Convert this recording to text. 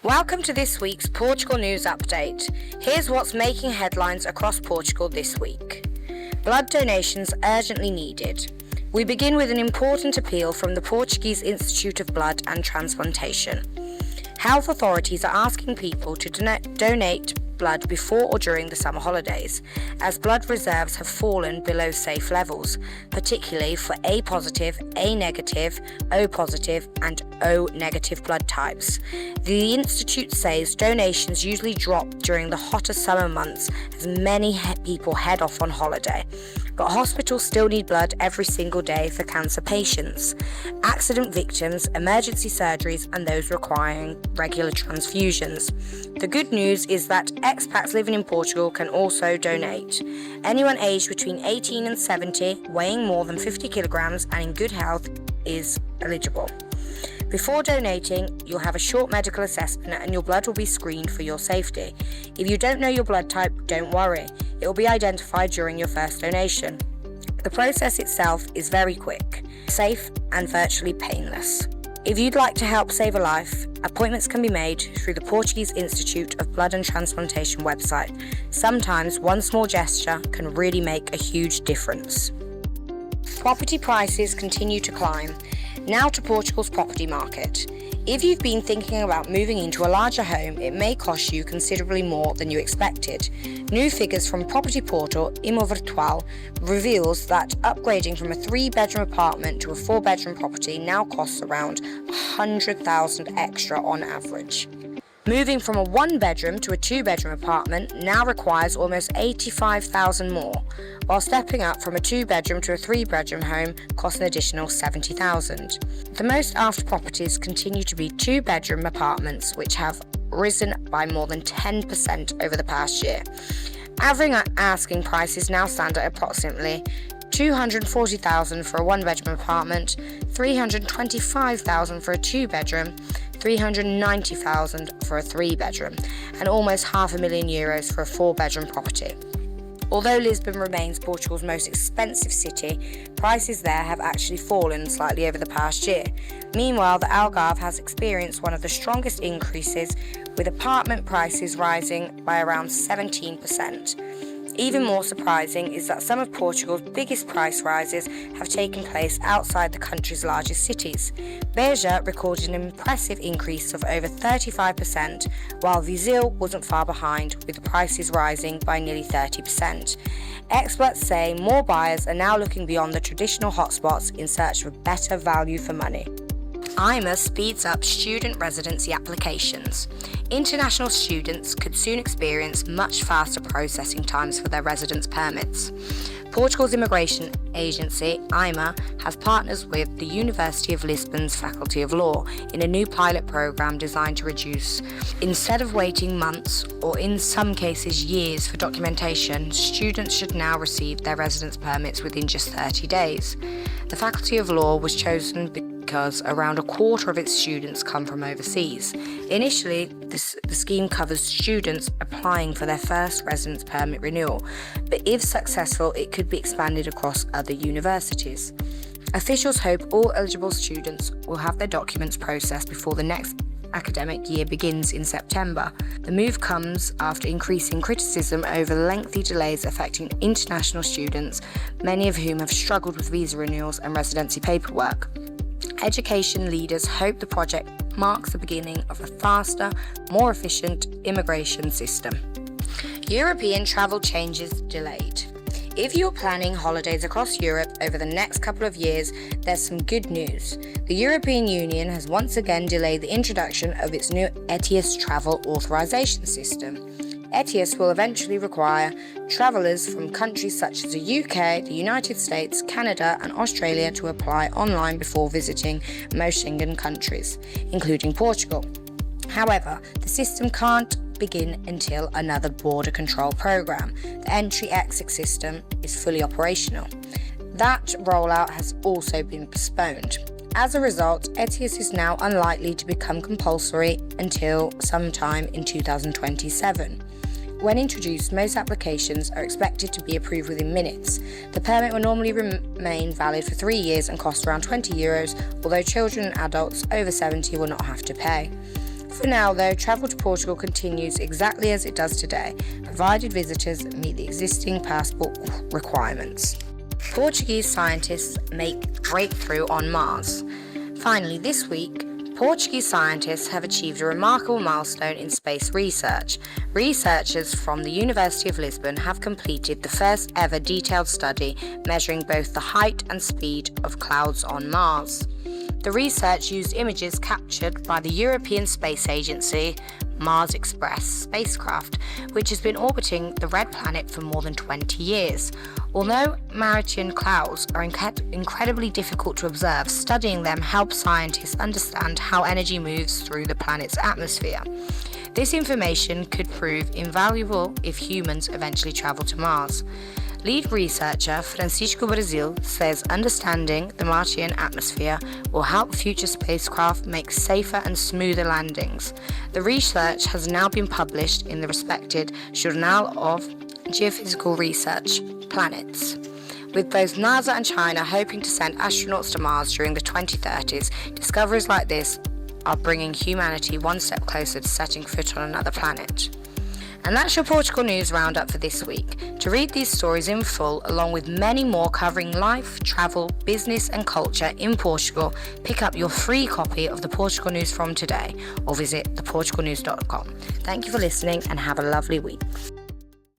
Welcome to this week's Portugal News Update. Here's what's making headlines across Portugal this week. Blood donations urgently needed. We begin with an important appeal from the Portuguese Institute of Blood and Transplantation. Health authorities are asking people to donate blood before or during the summer holidays, as blood reserves have fallen below safe levels, particularly for A positive, A negative, O positive, and O negative blood types. The Institute says donations usually drop during the hotter summer months as many people head off on holiday. But hospitals still need blood every single day for cancer patients, accident victims, emergency surgeries, and those requiring regular transfusions. The good news is that expats living in Portugal can also donate. Anyone aged between 18 and 70, weighing more than 50 kilograms and in good health is eligible. Before donating, you'll have a short medical assessment and your blood will be screened for your safety. If you don't know your blood type, don't worry. It will be identified during your first donation. The process itself is very quick, safe, and virtually painless. If you'd like to help save a life, appointments can be made through the Portuguese Institute of Blood and Transplantation website. Sometimes one small gesture can really make a huge difference. Property prices continue to climb. Now to Portugal's property market. If you've been thinking about moving into a larger home, it may cost you considerably more than you expected. New figures from property portal Imovirtual reveals that upgrading from a 3-bedroom apartment to a 4-bedroom property now costs around 100,000 extra on average. Moving from a 1-bedroom to a 2-bedroom apartment now requires almost 85,000 more, while stepping up from a 2-bedroom to a 3-bedroom home costs an additional 70,000. The most asked properties continue to be 2-bedroom apartments, which have risen by more than 10% over the past year. Average asking prices now stand at approximately 240,000 for a 1-bedroom apartment, 325,000 for a 2-bedroom, 390,000 for a 3-bedroom, and almost €500,000 for a 4-bedroom property. Although Lisbon remains Portugal's most expensive city, prices there have actually fallen slightly over the past year. Meanwhile, the Algarve has experienced one of the strongest increases, with apartment prices rising by around 17%. Even more surprising is that some of Portugal's biggest price rises have taken place outside the country's largest cities. Beja recorded an impressive increase of over 35%, while Viseu wasn't far behind, with prices rising by nearly 30%. Experts say more buyers are now looking beyond the traditional hotspots in search of better value for money. IMA speeds up student residency applications. International students could soon experience much faster processing times for their residence permits. Portugal's immigration agency, IMA, has partners with the University of Lisbon's Faculty of Law in a new pilot program designed to reduce. Instead of waiting months, or in some cases years, for documentation, students should now receive their residence permits within just 30 days. The Faculty of Law was chosen because around a quarter of its students come from overseas. Initially, the scheme covers students applying for their first residence permit renewal, but if successful, it could be expanded across other universities. Officials hope all eligible students will have their documents processed before the next academic year begins in September. The move comes after increasing criticism over lengthy delays affecting international students, many of whom have struggled with visa renewals and residency paperwork. Education leaders hope the project marks the beginning of a faster, more efficient immigration system. European travel changes delayed. If you're planning holidays across Europe over the next couple of years, there's some good news. The European Union has once again delayed the introduction of its new ETIAS travel authorization system. ETIAS will eventually require travellers from countries such as the UK, the United States, Canada and Australia to apply online before visiting most Schengen countries, including Portugal. However, the system can't begin until another border control program. The entry-exit system is fully operational. That rollout has also been postponed. As a result, ETIAS is now unlikely to become compulsory until sometime in 2027. When introduced, most applications are expected to be approved within minutes. The permit will normally remain valid for 3 years and cost around €20, although children and adults over 70 will not have to pay. For now, though, travel to Portugal continues exactly as it does today, provided visitors meet the existing passport requirements. Portuguese scientists make breakthrough on Mars. Finally, this week, Portuguese scientists have achieved a remarkable milestone in space research. Researchers from the University of Lisbon have completed the first ever detailed study measuring both the height and speed of clouds on Mars. The research used images captured by the European Space Agency Mars Express spacecraft, which has been orbiting the red planet for more than 20 years. Although Martian clouds are incredibly difficult to observe, studying them helps scientists understand how energy moves through the planet's atmosphere. This information could prove invaluable if humans eventually travel to Mars. Lead researcher Francisco Brazil says understanding the Martian atmosphere will help future spacecraft make safer and smoother landings. The research has now been published in the respected Journal of Geophysical Research, Planets. With both NASA and China hoping to send astronauts to Mars during the 2030s, discoveries like this are bringing humanity one step closer to setting foot on another planet. And that's your Portugal News Roundup for this week. To read these stories in full, along with many more covering life, travel, business and culture in Portugal, pick up your free copy of the Portugal News from today or visit theportugalnews.com. Thank you for listening and have a lovely week.